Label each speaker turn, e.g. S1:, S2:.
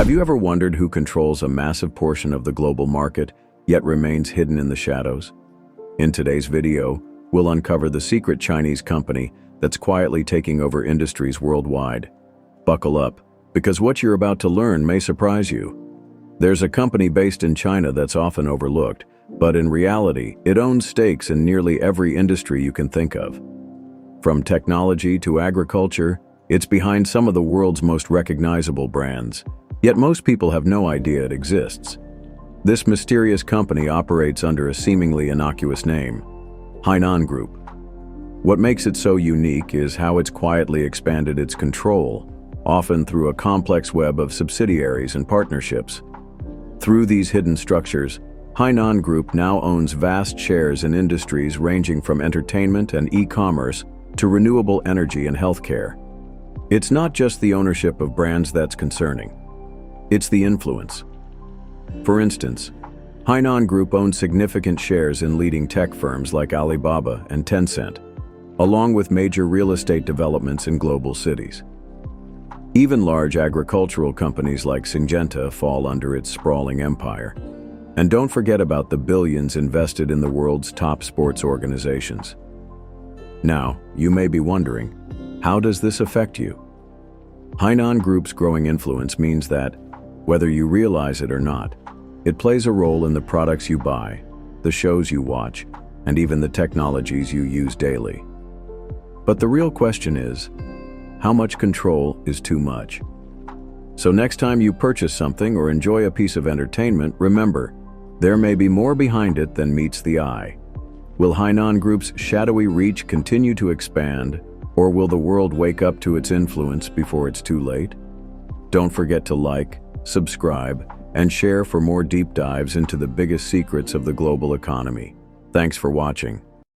S1: Have you ever wondered who controls a massive portion of the global market, yet remains hidden in the shadows? In today's video, we'll uncover the secret Chinese company that's quietly taking over industries worldwide. Buckle up, because what you're about to learn may surprise you. There's a company based in China that's often overlooked, but in reality, it owns stakes in nearly every industry you can think of. From technology to agriculture, it's behind some of the world's most recognizable brands, yet most people have no idea it exists. This mysterious company operates under a seemingly innocuous name, Hainan Group. What makes it so unique is how it's quietly expanded its control, often through a complex web of subsidiaries and partnerships. Through these hidden structures, Hainan Group now owns vast shares in industries ranging from entertainment and e-commerce to renewable energy and healthcare. It's not just the ownership of brands that's concerning. It's the influence. For instance, Hainan Group owns significant shares in leading tech firms like Alibaba and Tencent, along with major real estate developments in global cities. Even large agricultural companies like Syngenta fall under its sprawling empire. And don't forget about the billions invested in the world's top sports organizations. Now, you may be wondering, how does this affect you? Hainan Group's growing influence means that, whether you realize it or not, it plays a role in the products you buy, the shows you watch, and even the technologies you use daily. But the real question is, how much control is too much? So next time you purchase something or enjoy a piece of entertainment, remember, there may be more behind it than meets the eye. Will Hainan Group's shadowy reach continue to expand, or will the world wake up to its influence before it's too late? Don't forget to like, subscribe, and share for more deep dives into the biggest secrets of the global economy. Thanks for watching.